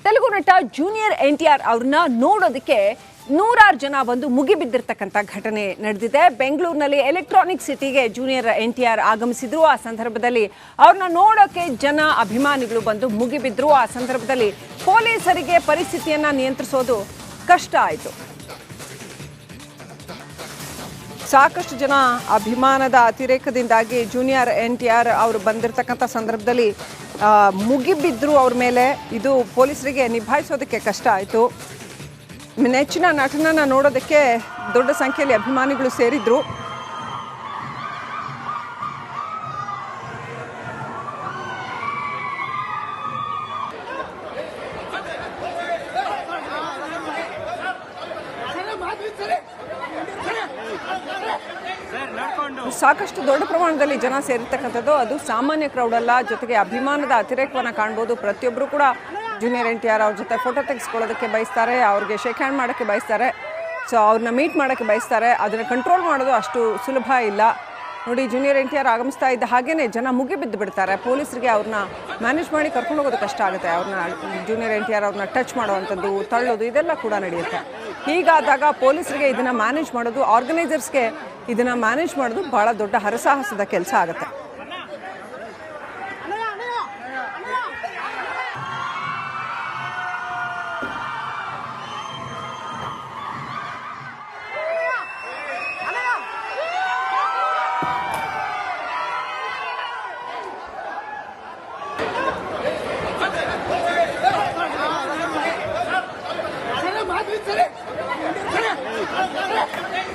ತೆಲುಗು ನಟ ಜೂನಿಯರ್ ಎನ್‌ಟಿಆರ್ ಅವರನ್ನ ನೋಡೋದಕ್ಕೆ ನೂರಾರು ಜನ ಬಂದು ಮುಗಿಬಿದ್ದಿರತಕ್ಕಂತ ಘಟನೆ ನಡೆದಿದೆ. ಬೆಂಗಳೂರಿನಲ್ಲಿ ಎಲೆಕ್ಟ್ರಾನಿಕ್ ಸಿಟಿಗೆ ಜೂನಿಯರ್ ಎನ್‌ಟಿಆರ್ ಆಗಮಿಸಿದ್ರು. ಆ ಸಂದರ್ಭದಲ್ಲಿ ಅವರನ್ನ ನೋಡೋಕೆ ಜನ ಅಭಿಮಾನಿಗಳು ಬಂದು ಮುಗಿಬಿದ್ರು. ಆ ಸಂದರ್ಭದಲ್ಲಿ ಪೊಲೀಸರಿಗೆ ಪರಿಸ್ಥಿತಿಯನ್ನ ನಿಯಂತ್ರಿಸೋದು ಕಷ್ಟ ಆಯಿತು. ಸಾಕಷ್ಟು ಜನ ಅಭಿಮಾನದ ಅತಿರೇಕದಿಂದಾಗಿ ಜೂನಿಯರ್ ಎನ್‌ಟಿಆರ್ ಅವರು ಬಂದಿರತಕ್ಕಂಥ ಸಂದರ್ಭದಲ್ಲಿ ಮುಗಿಬಿದ್ರು ಅವ್ರ ಮೇಲೆ. ಇದು ಪೊಲೀಸರಿಗೆ ನಿಭಾಯಿಸೋದಕ್ಕೆ ಕಷ್ಟ ಆಯಿತು. ನೆಚ್ಚಿನ ನಟನನ್ನ ನೋಡೋದಕ್ಕೆ ದೊಡ್ಡ ಸಂಖ್ಯೆಯಲ್ಲಿ ಅಭಿಮಾನಿಗಳು ಸೇರಿದ್ರು. ಸಾಕಷ್ಟು ದೊಡ್ಡ ಪ್ರಮಾಣದಲ್ಲಿ ಜನ ಸೇರಿರ್ತಕ್ಕಂಥದ್ದು. ಅದು ಸಾಮಾನ್ಯ ಕ್ರೌಡ್ ಅಲ್ಲ. ಜೊತೆಗೆ ಅಭಿಮಾನದ ಅತಿರೇಕವನ್ನು ಕಾಣ್ಬೋದು. ಪ್ರತಿಯೊಬ್ಬರು ಕೂಡ ಜೂನಿಯರ್ ಎನ್‌ಟಿಆರ್ ಅವ್ರ ಜೊತೆ ಫೋಟೋ ತೆಗೆಸ್ಕೊಳ್ಳೋದಕ್ಕೆ ಬಯಸ್ತಾರೆ, ಅವ್ರಿಗೆ ಶೇಕ್ ಹ್ಯಾಂಡ್ ಮಾಡೋಕ್ಕೆ ಬಯಸ್ತಾರೆ, ಸೊ ಅವ್ರನ್ನ ಮೀಟ್ ಮಾಡೋಕ್ಕೆ ಬಯಸ್ತಾರೆ. ಅದನ್ನು ಕಂಟ್ರೋಲ್ ಮಾಡೋದು ಅಷ್ಟು ಸುಲಭ ಇಲ್ಲ. ನೋಡಿ, ಜೂನಿಯರ್ ಎನ್‌ಟಿಆರ್ ಆಗಮಿಸ್ತಾ ಇದ್ದ ಹಾಗೇನೆ ಜನ ಮುಗಿಬಿದ್ದು ಬಿಡ್ತಾರೆ. ಪೊಲೀಸರಿಗೆ ಅವ್ರನ್ನ ಮ್ಯಾನೇಜ್ ಮಾಡಿ ಕರ್ಕೊಂಡು ಹೋಗೋದು ಕಷ್ಟ ಆಗುತ್ತೆ. ಅವ್ರನ್ನ ಜೂನಿಯರ್ ಎನ್‌ಟಿಆರ್ ಅವ್ರನ್ನ ಟಚ್ ಮಾಡುವಂಥದ್ದು, ತಳ್ಳೋದು ಇದೆಲ್ಲ ಕೂಡ ನಡೆಯುತ್ತೆ. ಹೀಗಾದಾಗ ಪೊಲೀಸರಿಗೆ ಇದನ್ನು ಮ್ಯಾನೇಜ್ ಮಾಡೋದು, ಆರ್ಗನೈಸರ್ಸ್ಗೆ ಇದನ್ನು ಮ್ಯಾನೇಜ್ ಮಾಡೋದು ಭಾಳ ದೊಡ್ಡ ಹರಸಾಹಸದ ಕೆಲಸ ಆಗುತ್ತೆ.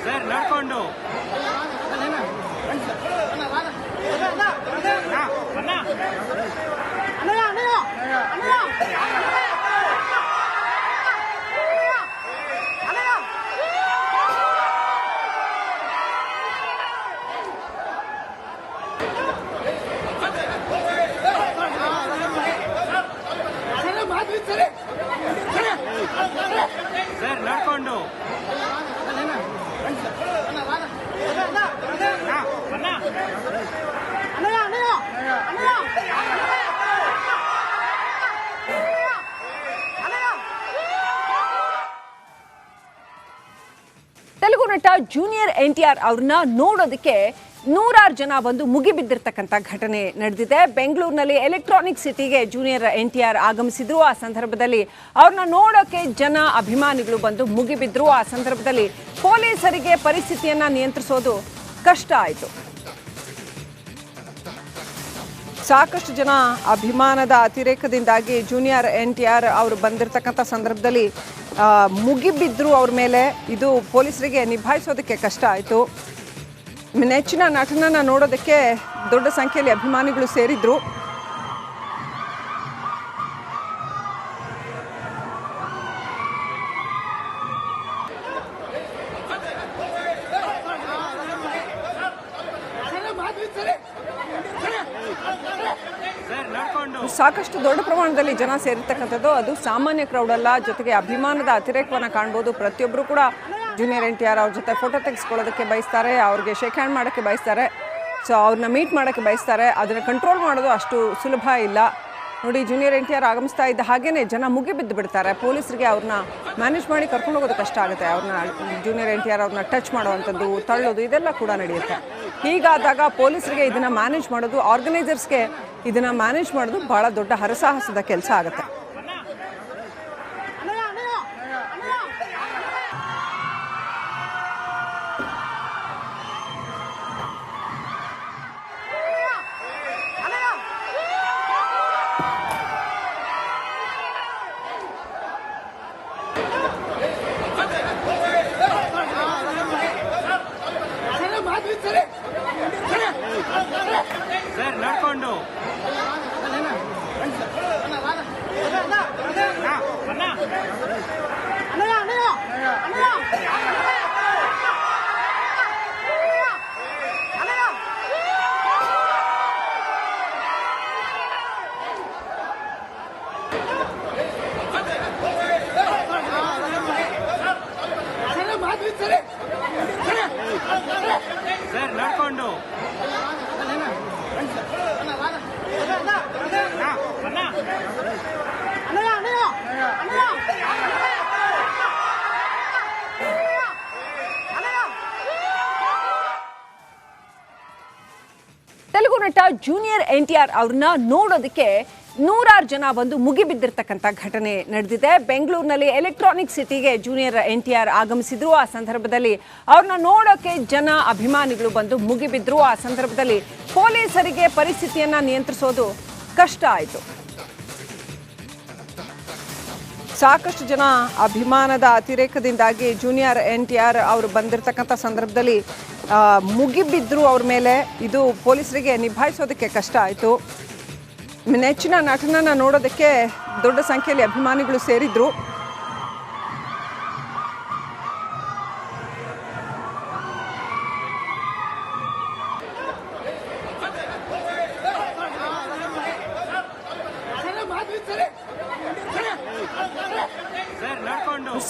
ಸರ್ ನಡ್ಕೊಂಡು ಸರ್ ನಡ್ಕೊಂಡು ತೆಲುಗು ನಟ ಜೂನಿಯರ್ ಎನ್‌ಟಿಆರ್ ಅವ್ರನ್ನ ನೋಡೋದಕ್ಕೆ ನೂರಾರು ಜನ ಬಂದು ಮುಗಿಬಿದ್ದಿರತಕ್ಕಂಥ ಘಟನೆ ನಡೆದಿದೆ. ಬೆಂಗಳೂರಿನಲ್ಲಿ ಎಲೆಕ್ಟ್ರಾನಿಕ್ ಸಿಟಿಗೆ ಜೂನಿಯರ್ ಎನ್‌ಟಿಆರ್ ಆಗಮಿಸಿದ್ರು. ಆ ಸಂದರ್ಭದಲ್ಲಿ ಅವ್ರನ್ನ ನೋಡೋಕೆ ಜನ ಅಭಿಮಾನಿಗಳು ಬಂದು ಮುಗಿಬಿದ್ರು. ಆ ಸಂದರ್ಭದಲ್ಲಿ ಪೊಲೀಸರಿಗೆ ಪರಿಸ್ಥಿತಿಯನ್ನ ನಿಯಂತ್ರಿಸೋದು ಕಷ್ಟ ಆಯಿತು. ಸಾಕಷ್ಟು ಜನ ಅಭಿಮಾನದ ಅತಿರೇಕದಿಂದಾಗಿ ಜೂನಿಯರ್ ಎನ್‌ಟಿಆರ್ ಅವರು ಬಂದಿರತಕ್ಕಂಥ ಸಂದರ್ಭದಲ್ಲಿ ಮುಗಿಬಿದ್ರು ಅವ್ರ ಮೇಲೆ. ಇದು ಪೊಲೀಸರಿಗೆ ನಿಭಾಯಿಸೋದಕ್ಕೆ ಕಷ್ಟ ಆಯಿತು. ನೆಚ್ಚಿನ ನಟನನ್ನ ನೋಡೋದಕ್ಕೆ ದೊಡ್ಡ ಸಂಖ್ಯೆಯಲ್ಲಿ ಅಭಿಮಾನಿಗಳು ಸೇರಿದ್ರು. ಸಾಕಷ್ಟು ದೊಡ್ಡ ಪ್ರಮಾಣದಲ್ಲಿ ಜನ ಸೇರಿರ್ತಕ್ಕಂಥದ್ದು. ಅದು ಸಾಮಾನ್ಯ ಕ್ರೌಡ್ ಅಲ್ಲ. ಜೊತೆಗೆ ಅಭಿಮಾನದ ಅತಿರೇಕವನ್ನು ಕಾಣ್ಬೋದು. ಪ್ರತಿಯೊಬ್ಬರು ಕೂಡ ಜೂನಿಯರ್ ಎನ್‌ಟಿಆರ್ ಅವ್ರ ಜೊತೆ ಫೋಟೋ ತೆಗೆಸ್ಕೊಳ್ಳೋದಕ್ಕೆ ಬಯಸ್ತಾರೆ, ಅವ್ರಿಗೆ ಶೇಕ್ ಹ್ಯಾಂಡ್ ಮಾಡೋಕ್ಕೆ ಬಯಸ್ತಾರೆ, ಸೊ ಅವ್ರನ್ನ ಮೀಟ್ ಮಾಡೋಕ್ಕೆ ಬಯಸ್ತಾರೆ. ಅದನ್ನು ಕಂಟ್ರೋಲ್ ಮಾಡೋದು ಅಷ್ಟು ಸುಲಭ ಇಲ್ಲ. ನೋಡಿ, ಜೂನಿಯರ್ ಎನ್‌ಟಿಆರ್ ಆಗಮಿಸ್ತಾ ಇದ್ದ ಹಾಗೇನೆ ಜನ ಮುಗಿಬಿದ್ದು ಬಿಡ್ತಾರೆ. ಪೊಲೀಸರಿಗೆ ಅವ್ರನ್ನ ಮ್ಯಾನೇಜ್ ಮಾಡಿ ಕರ್ಕೊಂಡು ಹೋಗೋದು ಕಷ್ಟ ಆಗುತ್ತೆ. ಅವ್ರನ್ನ ಜೂನಿಯರ್ ಎನ್‌ಟಿಆರ್ ಅವ್ರನ್ನ ಟಚ್ ಮಾಡುವಂಥದ್ದು, ತಳ್ಳೋದು ಇದೆಲ್ಲ ಕೂಡ ನಡೆಯುತ್ತೆ. ಹೀಗಾದಾಗ ಪೊಲೀಸರಿಗೆ ಇದನ್ನು ಮ್ಯಾನೇಜ್ ಮಾಡೋದು, ಆರ್ಗನೈಸರ್ಸ್ಗೆ ಇದನ್ನು ಮ್ಯಾನೇಜ್ ಮಾಡೋದು ಭಾಳ ದೊಡ್ಡ ಹರಸಾಹಸದ ಕೆಲಸ ಆಗುತ್ತೆ. ಸರ್ ನಡ್ಕೊಂಡು ಸರ್ ನಡ್ಕೊಂಡು ನಟ ಜೂನಿಯರ್ NTR ಅವ್ರನ್ನ ನೋಡೋದಕ್ಕೆ ನೂರಾರು ಜನ ಬಂದು ಮುಗಿಬಿದ್ದಿರ್ತಕ್ಕಂಥ ಘಟನೆ ನಡೆದಿದೆ. ಬೆಂಗಳೂರಿನಲ್ಲಿ ಎಲೆಕ್ಟ್ರಾನಿಕ್ ಸಿಟಿಗೆ ಜೂನಿಯರ್ NTR ಆಗಮಿಸಿದ್ರು. ಆ ಸಂದರ್ಭದಲ್ಲಿ ಅವ್ರನ್ನ ನೋಡೋಕೆ ಜನ ಅಭಿಮಾನಿಗಳು ಬಂದು ಮುಗಿಬಿದ್ರು. ಆ ಸಂದರ್ಭದಲ್ಲಿ ಪೊಲೀಸರಿಗೆ ಪರಿಸ್ಥಿತಿಯನ್ನ ನಿಯಂತ್ರಿಸೋದು ಕಷ್ಟ ಆಯಿತು. ಸಾಕಷ್ಟು ಜನ ಅಭಿಮಾನದ ಅತಿರೇಕದಿಂದಾಗಿ ಜೂನಿಯರ್ NTR ಅವರು ಬಂದಿರತಕ್ಕಂಥ ಸಂದರ್ಭದಲ್ಲಿ ಮುಗಿಬಿದ್ರು ಅವ್ರ ಮೇಲೆ. ಇದು ಪೊಲೀಸರಿಗೆ ನಿಭಾಯಿಸೋದಕ್ಕೆ ಕಷ್ಟ ಆಯಿತು. ನೆಚ್ಚಿನ ನಟನನ್ನು ನೋಡೋದಕ್ಕೆ ದೊಡ್ಡ ಸಂಖ್ಯೆಯಲ್ಲಿ ಅಭಿಮಾನಿಗಳು ಸೇರಿದ್ರು.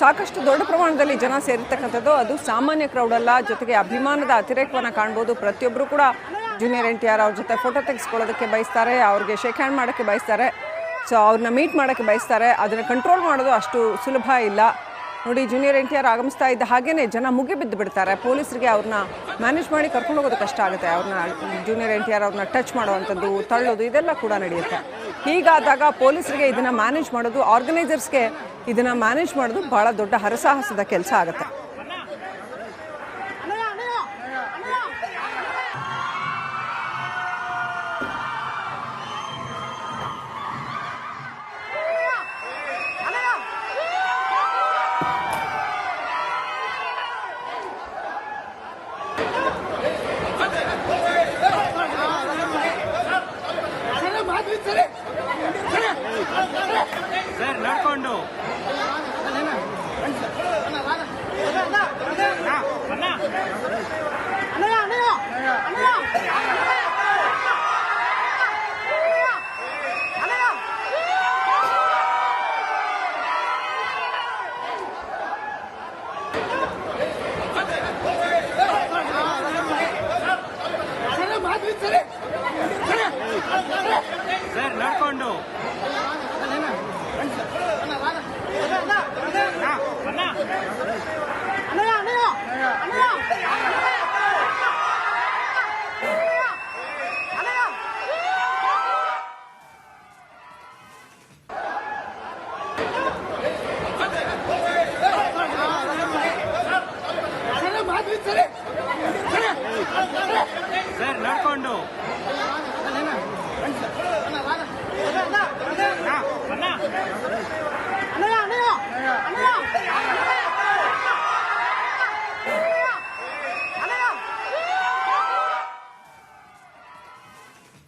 ಸಾಕಷ್ಟು ದೊಡ್ಡ ಪ್ರಮಾಣದಲ್ಲಿ ಜನ ಸೇರಿರ್ತಕ್ಕಂಥದ್ದು. ಅದು ಸಾಮಾನ್ಯ ಕ್ರೌಡ್ ಅಲ್ಲ. ಜೊತೆಗೆ ಅಭಿಮಾನದ ಅತಿರೇಕವನ್ನು ಕಾಣ್ಬೋದು. ಪ್ರತಿಯೊಬ್ಬರು ಕೂಡ ಜೂನಿಯರ್ NTR ಅವ್ರ ಜೊತೆ ಫೋಟೋ ತೆಗೆಸ್ಕೊಳ್ಳೋದಕ್ಕೆ ಬಯಸ್ತಾರೆ, ಅವ್ರಿಗೆ ಶೇಕ್ ಹ್ಯಾಂಡ್ ಮಾಡೋಕ್ಕೆ ಬಯಸ್ತಾರೆ, ಸೊ ಅವ್ರನ್ನ ಮೀಟ್ ಮಾಡೋಕ್ಕೆ ಬಯಸ್ತಾರೆ. ಅದನ್ನು ಕಂಟ್ರೋಲ್ ಮಾಡೋದು ಅಷ್ಟು ಸುಲಭ ಇಲ್ಲ. ನೋಡಿ, ಜೂನಿಯರ್ NTR ಆಗಮಿಸ್ತಾ ಇದ್ದ ಹಾಗೇನೆ ಜನ ಮುಗಿಬಿದ್ದು ಬಿಡ್ತಾರೆ. ಪೊಲೀಸರಿಗೆ ಅವ್ರನ್ನ ಮ್ಯಾನೇಜ್ ಮಾಡಿ ಕರ್ಕೊಂಡು ಹೋಗೋದು ಕಷ್ಟ ಆಗುತ್ತೆ. ಅವ್ರನ್ನ ಜೂನಿಯರ್ NTR ಅವ್ರನ್ನ ಟಚ್ ಮಾಡುವಂಥದ್ದು, ತಳ್ಳೋದು ಇದೆಲ್ಲ ಕೂಡ ನಡೆಯುತ್ತೆ. ಹೀಗಾದಾಗ ಪೊಲೀಸರಿಗೆ ಇದನ್ನು ಮ್ಯಾನೇಜ್ ಮಾಡೋದು, ಆರ್ಗನೈಸರ್ಸ್ಗೆ ಇದನ್ನು ಮ್ಯಾನೇಜ್ ಮಾಡೋದು ಭಾಳ ದೊಡ್ಡ ಹರಸಾಹಸದ ಕೆಲಸ ಆಗುತ್ತೆ. ಸರ್ ನಡ್ಕೊಂಡು ಅಣ್ಣ